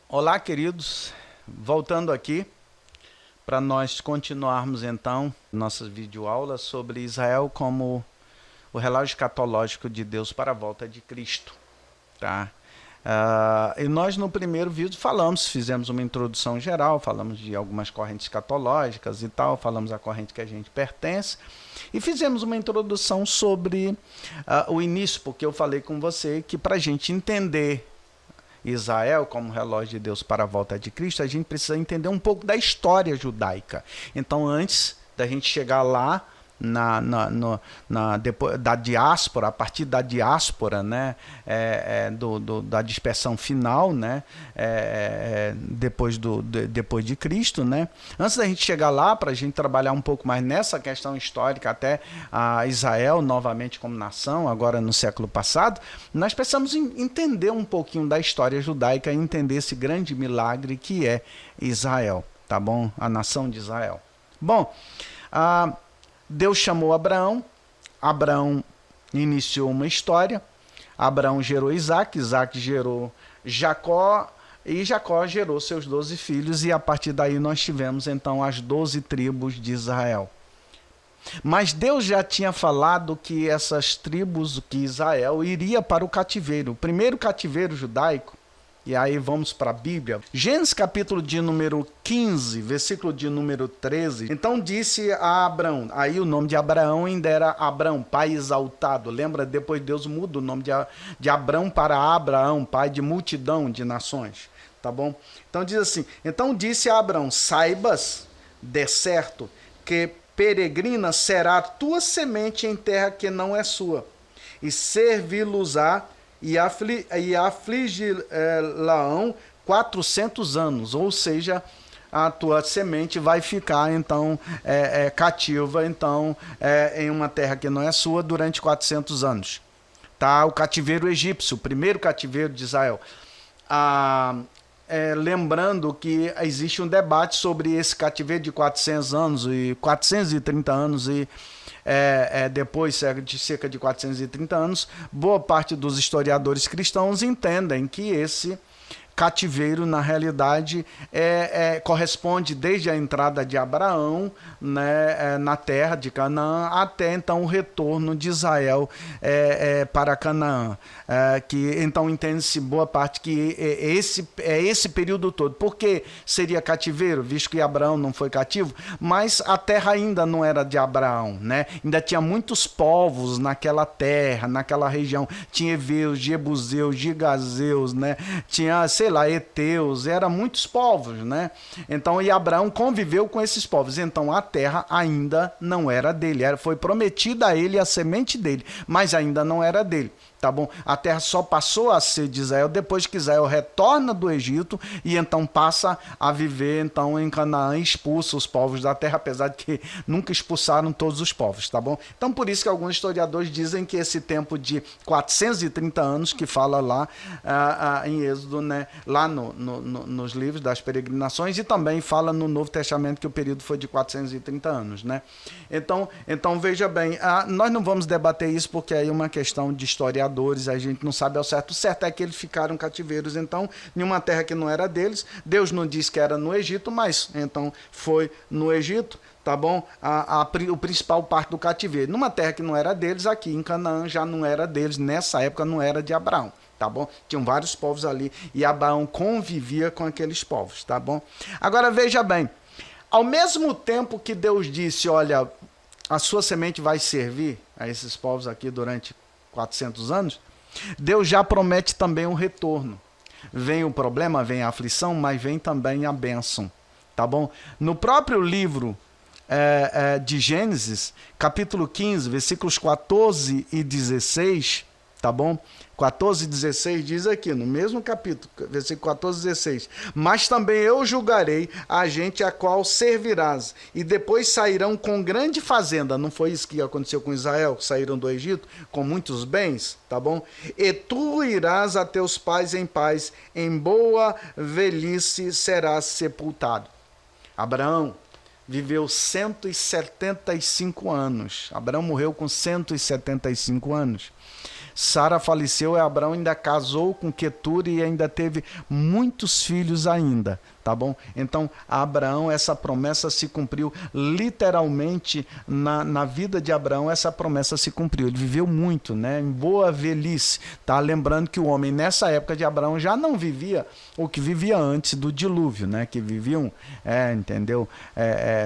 Olá, queridos, voltando aqui para nós continuarmos então nossas videoaulas sobre Israel como o relógio escatológico de Deus para a volta de Cristo, tá? E nós no primeiro vídeo fizemos uma introdução geral, falamos de algumas correntes escatológicas e tal, falamos a corrente que a gente pertence e fizemos uma introdução sobre o início, porque eu falei com você que para a gente entender Israel como relógio de Deus para a volta de Cristo, a gente precisa entender um pouco da história judaica. Então, antes da gente chegar lá depois da diáspora, a partir da diáspora, né, da dispersão final, né, depois de Cristo, né, antes da gente chegar lá, para a gente trabalhar um pouco mais nessa questão histórica, até Israel novamente como nação, agora no século passado, nós precisamos entender um pouquinho da história judaica e entender esse grande milagre que é Israel, tá bom? A nação de Israel. Bom, Deus chamou Abraão, Abraão iniciou uma história, Abraão gerou Isaac, Isaac gerou Jacó, e Jacó gerou seus 12 filhos, e a partir daí nós tivemos então as 12 tribos de Israel. Mas Deus já tinha falado que essas tribos, que Israel iria para o cativeiro, o primeiro cativeiro judaico. E aí vamos para a Bíblia. Gênesis capítulo de número 15, versículo de número 13. Então disse a Abraão, aí o nome de Abraão ainda era Abrão, pai exaltado. Lembra, depois Deus muda o nome de Abrão para Abraão, pai de multidão de nações. Tá bom? Então diz assim, então disse a Abrão, saibas, de certo, que peregrina será a tua semente em terra que não é sua, e servi-los-á e afligir-lão 400 anos, ou seja, a tua semente vai ficar então cativa então em uma terra que não é sua durante 400 anos. Tá? O cativeiro egípcio, o primeiro cativeiro de Israel. Lembrando que existe um debate sobre esse cativeiro de 400 anos e 430 anos e depois de cerca de 430 anos, boa parte dos historiadores cristãos entendem que esse cativeiro, na realidade, corresponde desde a entrada de Abraão, né, na terra de Canaã, até então o retorno de Israel para Canaã. Que então entende-se boa parte que esse período todo. Por que seria cativeiro, visto que Abraão não foi cativo? Mas a terra ainda não era de Abraão, né? Ainda tinha muitos povos naquela terra, naquela região. Tinha heveus, jebuseus, gigazeus, né? Tinha, sei lá, heteus, eram muitos povos, né? Então, e Abraão conviveu com esses povos. Então, a terra ainda não era dele. Foi prometida a ele a semente dele, mas ainda não era dele. Tá bom? A terra só passou a ser de Israel depois que Israel retorna do Egito e então passa a viver então em Canaã e expulsa os povos da terra, apesar de que nunca expulsaram todos os povos, tá bom? Então por isso que alguns historiadores dizem que esse tempo de 430 anos que fala lá em Êxodo, né, lá nos livros das peregrinações, e também fala no Novo Testamento que o período foi de 430 anos, né? Então veja bem, nós não vamos debater isso porque aí é uma questão de historiadores, a gente não sabe ao certo. O certo é que eles ficaram cativeiros, então, em uma terra que não era deles. Deus não disse que era no Egito, mas então foi no Egito, tá bom? O principal parte do cativeiro. Numa terra que não era deles, aqui em Canaã já não era deles, nessa época não era de Abraão, tá bom? Tinham vários povos ali e Abraão convivia com aqueles povos, tá bom? Agora veja bem, ao mesmo tempo que Deus disse, olha, a sua semente vai servir a esses povos aqui durante 400 anos, Deus já promete também um retorno. Vem o problema, vem a aflição, mas vem também a bênção, tá bom? No próprio livro de Gênesis, capítulo 15, versículos 14 e 16, tá bom? 14 e 16 diz aqui, no mesmo capítulo, versículo 14 e 16. Mas também eu julgarei a gente a qual servirás, e depois sairão com grande fazenda. Não foi isso que aconteceu com Israel? Saíram do Egito com muitos bens, tá bom? E tu irás a teus pais em paz, em boa velhice serás sepultado. Abraão viveu 175 anos. Abraão morreu com 175 anos. Sara faleceu e Abraão ainda casou com Quetura e ainda teve muitos filhos ainda, tá bom? Então, Abraão, essa promessa se cumpriu literalmente na vida de Abraão, essa promessa se cumpriu. Ele viveu muito, né? Em boa velhice, tá? Lembrando que o homem nessa época de Abraão já não vivia o que vivia antes do dilúvio, né? Que viviam, entendeu?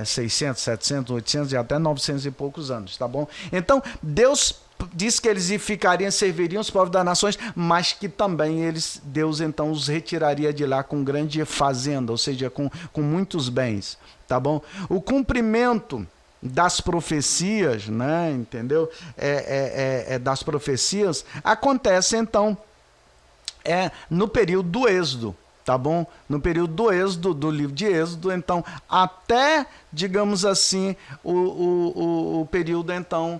600, 700, 800 e até 900 e poucos anos, tá bom? Então, Deus diz que eles ficariam, serviriam os povos das nações, mas que também Deus então os retiraria de lá com grande fazenda, ou seja, com muitos bens, tá bom? O cumprimento das profecias, né, entendeu? Das profecias acontece então no período do Êxodo, tá bom? No período do Êxodo, do livro de Êxodo, então, até, digamos assim, o período, então,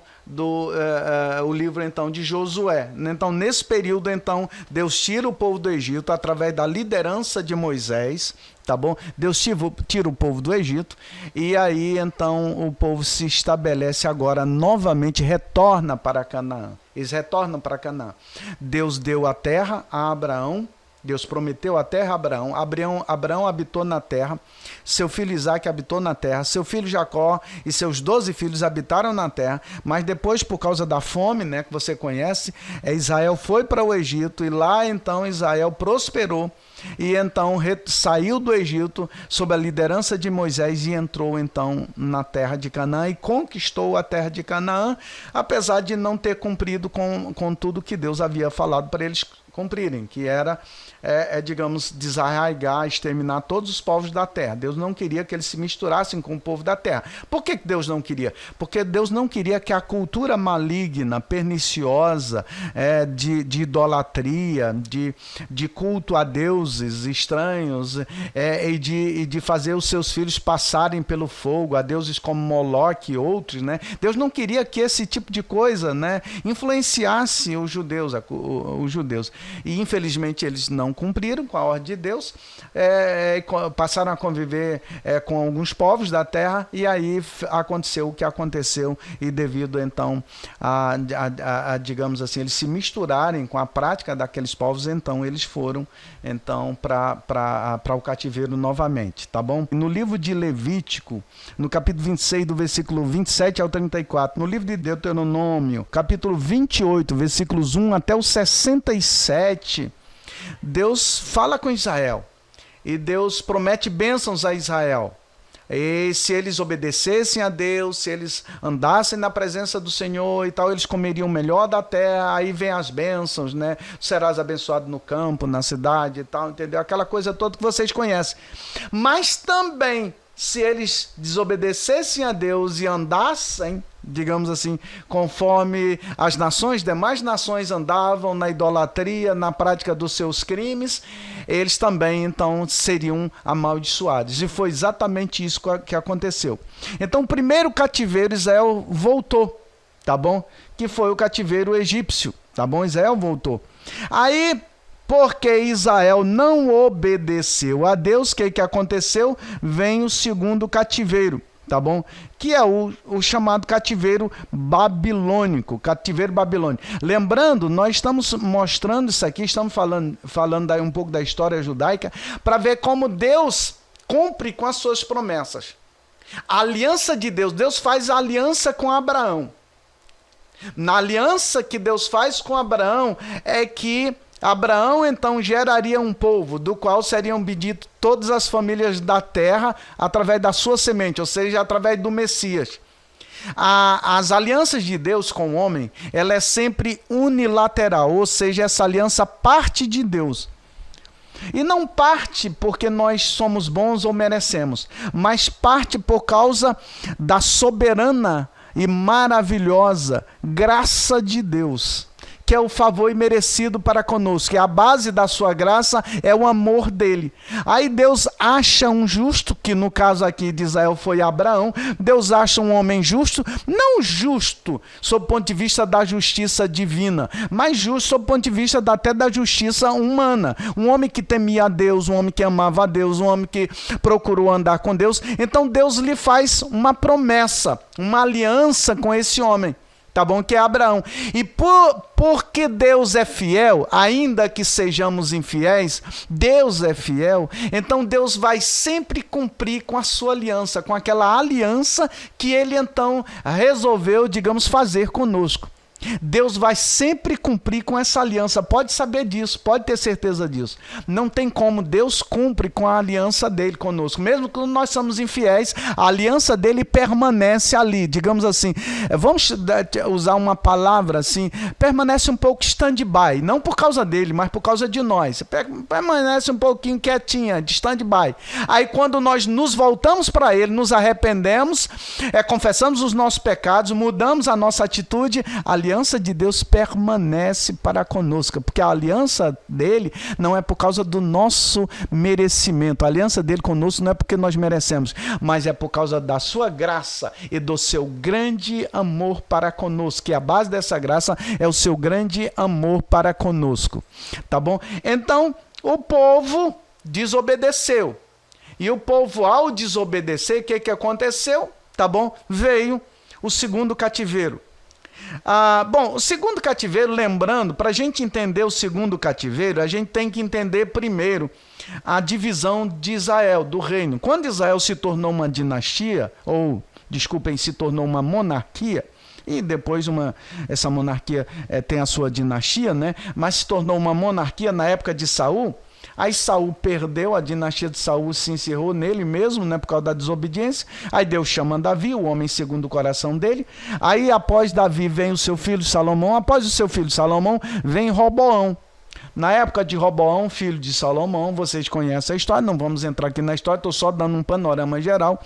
o livro, então, de Josué. Então, nesse período, então, Deus tira o povo do Egito através da liderança de Moisés, tá bom? Deus tira o povo do Egito e aí, então, o povo se estabelece agora novamente, retorna para Canaã. Eles retornam para Canaã. Deus deu a terra a Abraão. Deus prometeu a terra a Abraão. Abraão habitou na terra, seu filho Isaque habitou na terra, seu filho Jacó e seus 12 filhos habitaram na terra, mas depois, por causa da fome, né, que você conhece, Israel foi para o Egito e lá então Israel prosperou e então saiu do Egito sob a liderança de Moisés e entrou então na terra de Canaã e conquistou a terra de Canaã, apesar de não ter cumprido com tudo que Deus havia falado para eles cumprirem, que era, digamos, desarraigar, exterminar todos os povos da terra. Deus não queria que eles se misturassem com o povo da terra. Por que Deus não queria? Porque Deus não queria que a cultura maligna, perniciosa, de idolatria, de culto a deuses estranhos, e de fazer os seus filhos passarem pelo fogo, a deuses como Moloque e outros, né? Deus não queria que esse tipo de coisa, né, influenciasse os judeus, e infelizmente eles não cumpriram com a ordem de Deus, passaram a conviver com alguns povos da terra e aí aconteceu o que aconteceu e devido então a digamos assim, eles se misturarem com a prática daqueles povos, então eles foram então para o cativeiro novamente, tá bom? No livro de Levítico, no capítulo 26 do versículo 27 ao 34, no livro de Deuteronômio, capítulo 28, versículos 1 até o 67, Deus fala com Israel e Deus promete bênçãos a Israel. E se eles obedecessem a Deus, se eles andassem na presença do Senhor e tal, eles comeriam o melhor da terra, aí vem as bênçãos, né? Serás abençoado no campo, na cidade e tal, entendeu? Aquela coisa toda que vocês conhecem. Mas também, se eles desobedecessem a Deus e andassem, digamos assim, conforme as demais nações andavam na idolatria, na prática dos seus crimes, eles também então seriam amaldiçoados. E foi exatamente isso que aconteceu. Então, o primeiro cativeiro, Israel voltou, tá bom? Que foi o cativeiro egípcio, tá bom? Israel voltou. Aí, porque Israel não obedeceu a Deus, o que aconteceu? Vem o segundo cativeiro, tá bom? Que é o chamado cativeiro babilônico, cativeiro babilônico. Lembrando, nós estamos mostrando isso aqui, estamos falando aí um pouco da história judaica, para ver como Deus cumpre com as suas promessas. A aliança de Deus, Deus faz a aliança com Abraão. Na aliança que Deus faz com Abraão é que Abraão então geraria um povo, do qual seriam benditas todas as famílias da terra através da sua semente, ou seja, através do Messias. As alianças de Deus com o homem, ela é sempre unilateral, ou seja, essa aliança parte de Deus. E não parte porque nós somos bons ou merecemos, mas parte por causa da soberana e maravilhosa graça de Deus, que é o favor imerecido para conosco, que a base da sua graça é o amor dele. Aí Deus acha um justo, que no caso aqui de Israel foi Abraão. Deus acha um homem justo, não justo sob o ponto de vista da justiça divina, mas justo sob o ponto de vista até da justiça humana. Um homem que temia a Deus, um homem que amava a Deus, um homem que procurou andar com Deus. Então Deus lhe faz uma promessa, uma aliança com esse homem, tá bom? Que é Abraão. E porque Deus é fiel, ainda que sejamos infiéis, Deus é fiel, então Deus vai sempre cumprir com a sua aliança, com aquela aliança que ele então resolveu, digamos, fazer conosco. Deus vai sempre cumprir com essa aliança, pode saber disso, pode ter certeza disso. Não tem como, Deus cumpre com a aliança dele conosco. Mesmo que nós somos infiéis, a aliança dele permanece ali, digamos assim. Vamos usar uma palavra assim, permanece um pouco stand-by, não por causa dele, mas por causa de nós. Permanece um pouquinho quietinha, de stand-by. Aí quando nós nos voltamos para ele, nos arrependemos, confessamos os nossos pecados, mudamos a nossa atitude, a aliança de Deus permanece para conosco, porque a aliança dele não é por causa do nosso merecimento, a aliança dele conosco não é porque nós merecemos, mas é por causa da sua graça e do seu grande amor para conosco, que a base dessa graça é o seu grande amor para conosco, tá bom? Então, o povo desobedeceu, e o povo, ao desobedecer, o que aconteceu? Tá bom? Veio o segundo cativeiro. Bom, o segundo cativeiro, lembrando, para a gente entender o segundo cativeiro, a gente tem que entender primeiro a divisão de Israel, do reino. Quando Israel se tornou uma dinastia, se tornou uma monarquia, e depois essa monarquia tem a sua dinastia, né? Mas se tornou uma monarquia na época de Saul. Aí Saul perdeu, a dinastia de Saul se encerrou nele mesmo, né, por causa da desobediência. Aí Deus chama Davi, o homem segundo o coração dele. Aí após Davi vem o seu filho Salomão, após o seu filho Salomão vem Roboão. Na época de Roboão, filho de Salomão, vocês conhecem a história, não vamos entrar aqui na história, estou só dando um panorama geral.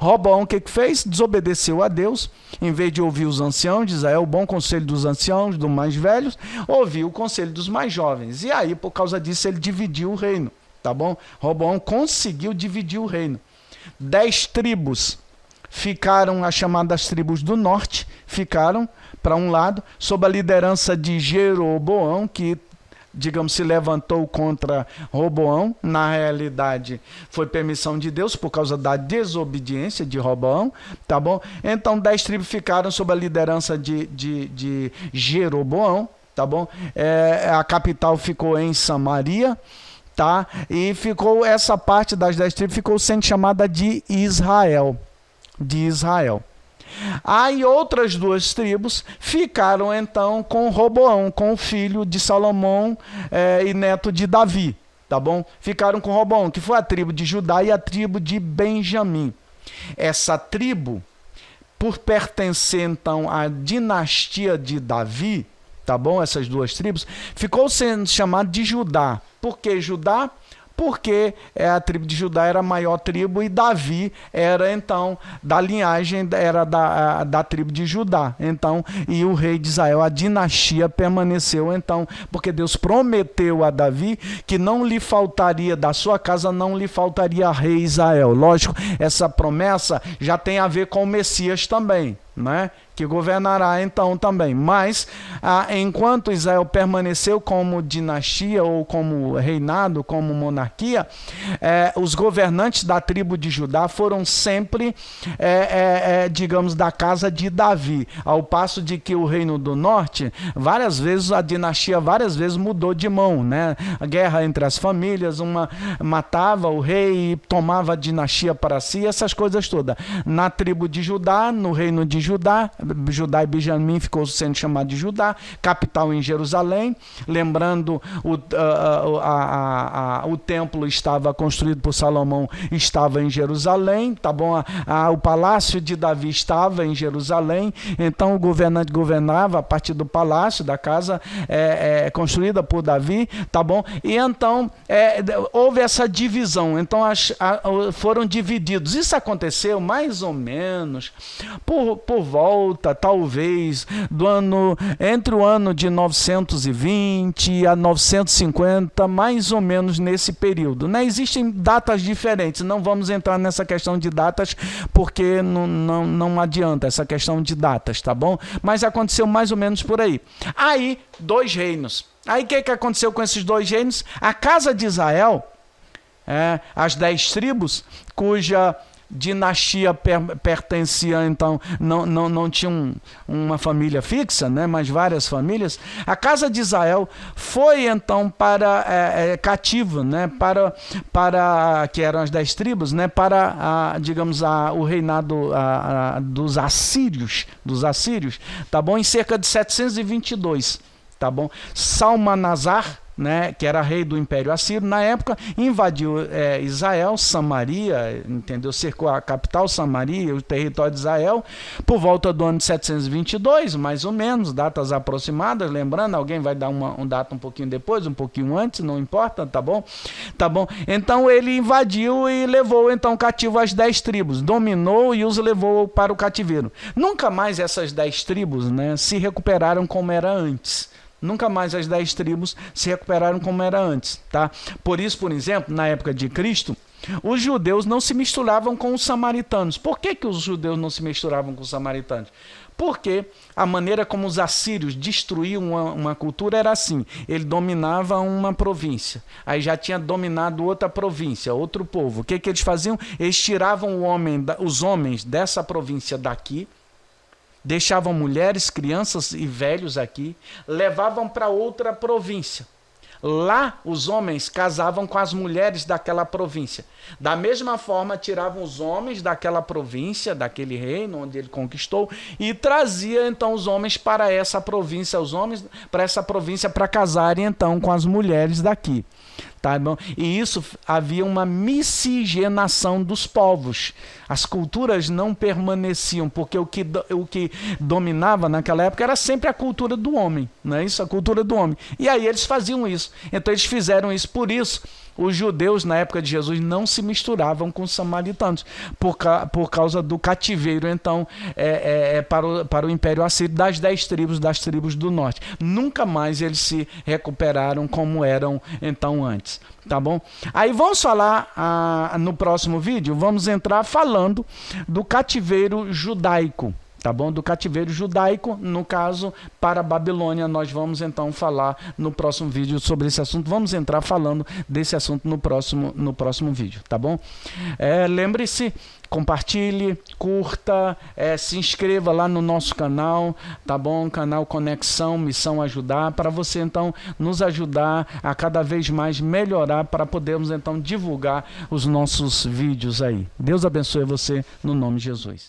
Roboão o que fez? Desobedeceu a Deus, em vez de ouvir os anciãos de Israel, o bom conselho dos anciãos, dos mais velhos, ouviu o conselho dos mais jovens. E aí, por causa disso, ele dividiu o reino, tá bom? Roboão conseguiu dividir o reino. 10 tribos ficaram, as chamadas tribos do norte, ficaram para um lado, sob a liderança de Jeroboão, que digamos, se levantou contra Roboão. Na realidade, foi permissão de Deus por causa da desobediência de Roboão, tá bom? Então, 10 tribos ficaram sob a liderança de Jeroboão, tá bom? A capital ficou em Samaria, tá? E ficou, essa parte das 10 tribos ficou sendo chamada de Israel. Aí outras 2 tribos ficaram então com Roboão, com o filho de Salomão e neto de Davi, tá bom? Ficaram com Roboão, que foi a tribo de Judá e a tribo de Benjamim. Essa tribo, por pertencer então à dinastia de Davi, tá bom? Essas 2 tribos, ficou sendo chamada de Judá. Por que Judá? Porque a tribo de Judá era a maior tribo e Davi era então da linhagem, era da tribo de Judá. Então, e o rei de Israel, a dinastia permaneceu então, porque Deus prometeu a Davi que não lhe faltaria, da sua casa não lhe faltaria rei Israel. Lógico, essa promessa já tem a ver com o Messias também, né? Que governará então também. Mas, enquanto Israel permaneceu como dinastia ou como reinado, como monarquia, os governantes da tribo de Judá foram sempre, digamos, da casa de Davi. Ao passo de que o reino do norte, várias vezes, a dinastia várias vezes mudou de mão, né? A guerra entre as famílias, uma matava o rei e tomava a dinastia para si, essas coisas todas. Na tribo de Judá, no reino de Judá e Benjamim ficou sendo chamado de Judá, capital em Jerusalém. Lembrando, o templo estava construído por Salomão, estava em Jerusalém, tá bom? O palácio de Davi estava em Jerusalém, então o governante governava a partir do palácio, da casa construída por Davi, tá bom? E então houve essa divisão, então foram divididos. Isso aconteceu mais ou menos por volta, talvez, entre o ano de 920 a 950, mais ou menos nesse período, né? Existem datas diferentes, não vamos entrar nessa questão de datas, porque não adianta essa questão de datas, tá bom? Mas aconteceu mais ou menos por aí. Aí, 2 reinos. Aí o que aconteceu com esses 2 reinos? A casa de Israel, as 10 tribos, cuja dinastia pertencia, então, não tinha uma família fixa, né, mas várias famílias. A casa de Israel foi, então, para cativa, né, para que eram as 10 tribos, né, para, digamos, o reinado dos assírios, tá bom? Em cerca de 722, tá bom? Salmanasar, né, que era rei do Império Assírio, na época, invadiu Israel, Samaria, entendeu? Cercou a capital, Samaria, o território de Israel, por volta do ano de 722, mais ou menos, datas aproximadas, lembrando, alguém vai dar um data um pouquinho depois, um pouquinho antes, não importa, tá bom? Tá bom? Então ele invadiu e levou, então, cativo as 10 tribos, dominou e os levou para o cativeiro. Nunca mais essas 10 tribos, né, se recuperaram como era antes. Nunca mais as 10 tribos se recuperaram como era antes, tá? Por isso, por exemplo, na época de Cristo, os judeus não se misturavam com os samaritanos. Por que os judeus não se misturavam com os samaritanos? Porque a maneira como os assírios destruíam uma cultura era assim: ele dominava uma província, aí já tinha dominado outra província, outro povo. O que eles faziam? Eles tiravam os homens dessa província daqui, deixavam mulheres, crianças e velhos aqui, levavam para outra província. Lá, os homens casavam com as mulheres daquela província. Da mesma forma, tiravam os homens daquela província, daquele reino onde ele conquistou, e trazia, então, os homens para essa província, para casarem, então, com as mulheres daqui. Tá bom? E isso, havia uma miscigenação dos povos. As culturas não permaneciam, porque o que dominava naquela época era sempre a cultura do homem, não é isso? A cultura do homem. E aí eles faziam isso. Então eles fizeram isso. Por isso, os judeus na época de Jesus não se misturavam com os samaritanos, por causa do cativeiro, então, para o Império Assírio, das 10 tribos, das tribos do norte. Nunca mais eles se recuperaram como eram, então, antes. Tá bom? Aí vamos falar, no próximo vídeo, vamos entrar falando do cativeiro judaico. Tá bom? Do cativeiro judaico, no caso, para a Babilônia. Nós vamos então falar no próximo vídeo sobre esse assunto. Vamos entrar falando desse assunto no próximo vídeo, tá bom? Lembre-se, compartilhe, curta, se inscreva lá no nosso canal, tá bom? Canal Conexão Missão Ajudar, para você então nos ajudar a cada vez mais melhorar, para podermos então divulgar os nossos vídeos aí. Deus abençoe você no nome de Jesus.